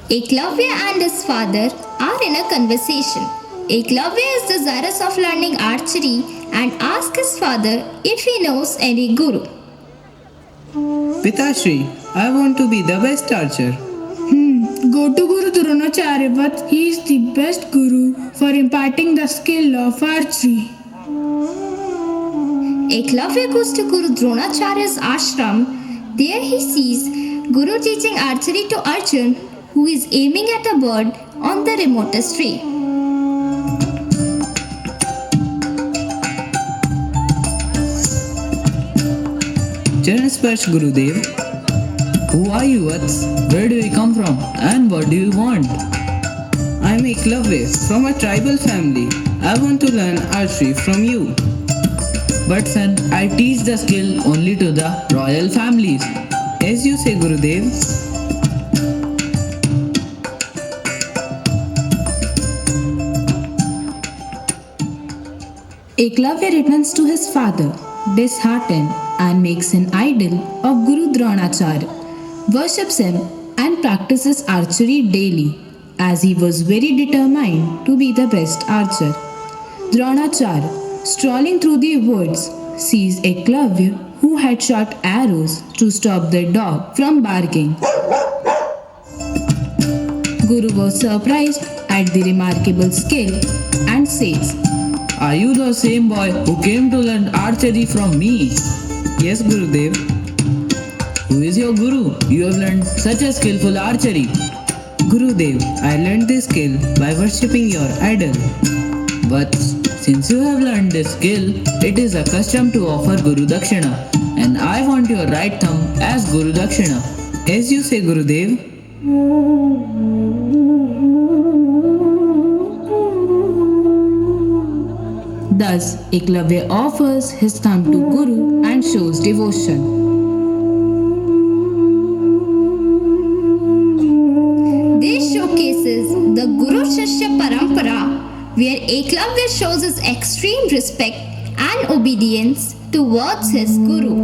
Eklavya and his father are in a conversation. Eklavya is desirous of learning archery and asks his father if he knows any guru. Pitashri, I want to be the best archer. Go to Guru Dronacharya, but he is the best guru for imparting the skill of archery. Eklavya goes to Guru Dronacharya's ashram. There he sees Guru teaching archery to Arjun, who is aiming at a bird on the remotest tree. Charan Sparsh Gurudev. Who are you, Vats? Where do you come from? And what do you want? I am Eklavya from a tribal family. I want to learn archery from you. But son, I teach the skill only to the royal families. As you say, Gurudev. Eklavya returns to his father, disheartened, and makes an idol of Guru Dronacharya, worships him, and practices archery daily, as he was very determined to be the best archer. Dronacharya, strolling through the woods, sees Eklavya, who had shot arrows to stop the dog from barking. Guru was surprised at the remarkable skill and says, Are you the same boy who came to learn archery from me? Yes, Gurudev. Who is your guru? You have learned such a skillful archery. Gurudev, I learned this skill by worshipping your idol. But since you have learned this skill, it is a custom to offer Guru Dakshina, and I want your right thumb as Guru Dakshina. As you say, Gurudev. Thus, Eklavya offers his thumb to Guru and shows devotion. This showcases the Guru Shishya Parampara, where Eklavya shows his extreme respect and obedience towards his Guru.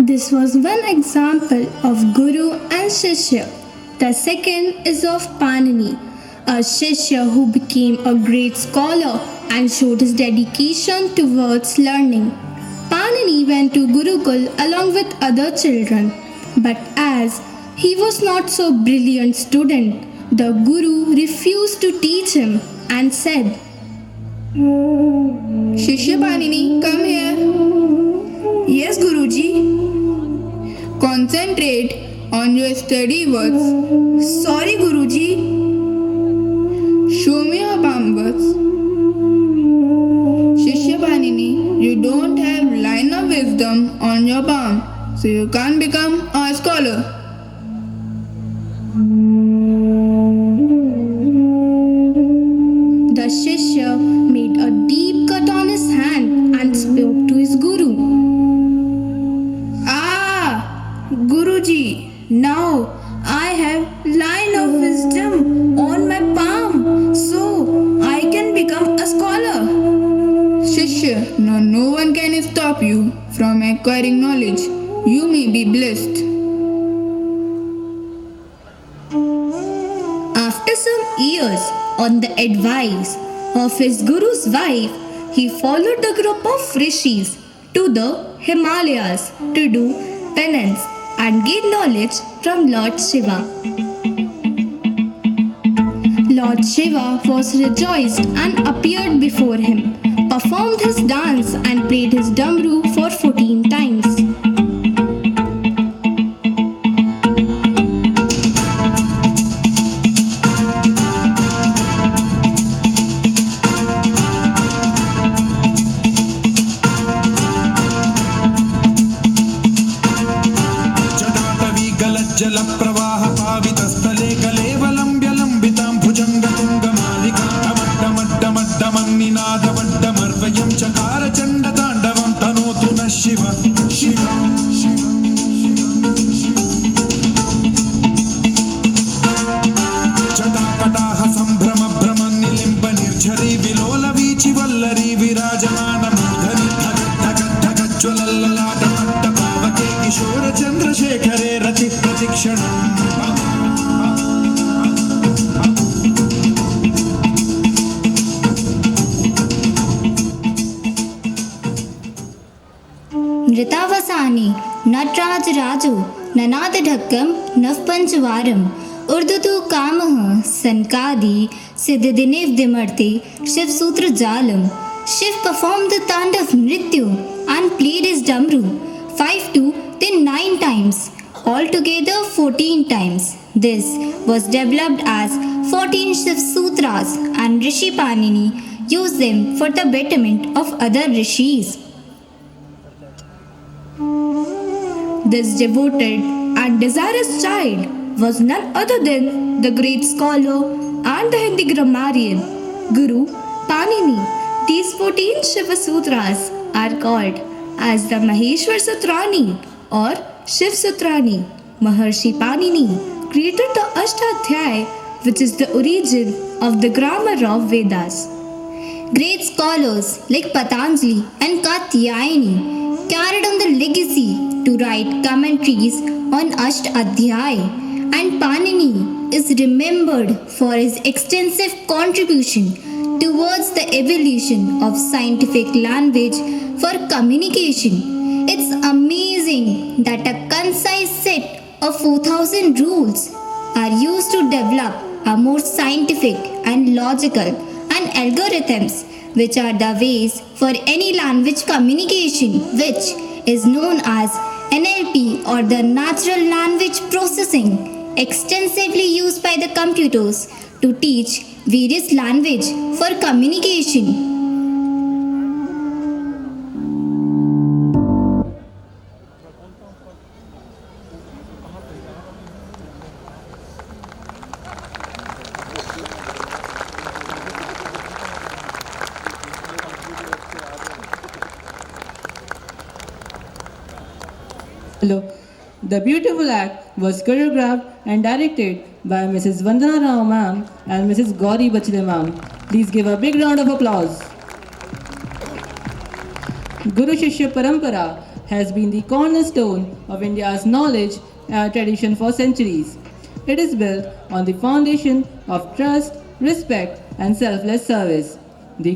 This was one example of Guru and Shishya. The second is of Panini, a Shishya who became a great scholar and showed his dedication towards learning. Panini went to Gurukul along with other children, but as he was not so brilliant student, the Guru refused to teach him and said, Shishya Panini, come here. Yes, Guruji. Concentrate on your study words. Sorry, Guruji. Show me your palm words. Shishya Panini, you don't have line of wisdom on your palm, so you can't become a scholar. The Shishya made a deep cut on his hand and spoke to his Guru. Guruji, now I have line of wisdom on my palm, so I can become a scholar. Shishya, now no one can stop you from acquiring knowledge. You may be blessed. After some years, on the advice of his Guru's wife, he followed a group of rishis to the Himalayas to do penance and gain knowledge from Lord Shiva. Lord Shiva was rejoiced and appeared before him, performed his dance and played his damru for 14 times. जल प्रवाह पावितस्थले कलेवलम्ब्य लम्बितां भुजङ्गतुङ्गमालिकां डमड्डमड्डमड्डमन्निनादवड्डमर्वयं चकार चण्डताण्डवं तनोतु नः शिव पाणिनि नटराज राजो ननाद ढक्कम नवपंचवारम उर्दुतु कामः सनकादि सिद्धिनिव दिमर्ते शिव सूत्र जालम. Shiv performed the Tandav Nrityu and played his Damru 5 to then 9 times, altogether 14 times. This was developed as 14 Shiv Sutras and Rishi Panini used them for the betterment of other rishis. This devoted and desirous child was none other than the great scholar and the Hindi grammarian Guru Panini. These 14 Shiva Sutras are called as the Maheshwar Sutrani or Shiv Sutrani. Maharshi Panini created the Ashtadhyay, which is the origin of the grammar of Vedas. Great scholars like Patanjali and Katyayani carried on the legacy to write commentaries on Ashtadhyay, and Panini is remembered for his extensive contribution towards the evolution of scientific language for communication. It's amazing that a concise set of 4,000 rules are used to develop a more scientific and logical and algorithms which are the ways for any language communication, which is known as NLP or the natural language processing, extensively used by the computers to teach various language for communication. Hello. The beautiful act was choreographed and directed by Mrs. Vandana Rao ma'am and Mrs. Gauri Bachile ma'am. Please give a big round of applause. Guru Shishya Parampara has been the cornerstone of India's knowledge and tradition for centuries. It is built on the foundation of trust, respect, and selfless service. The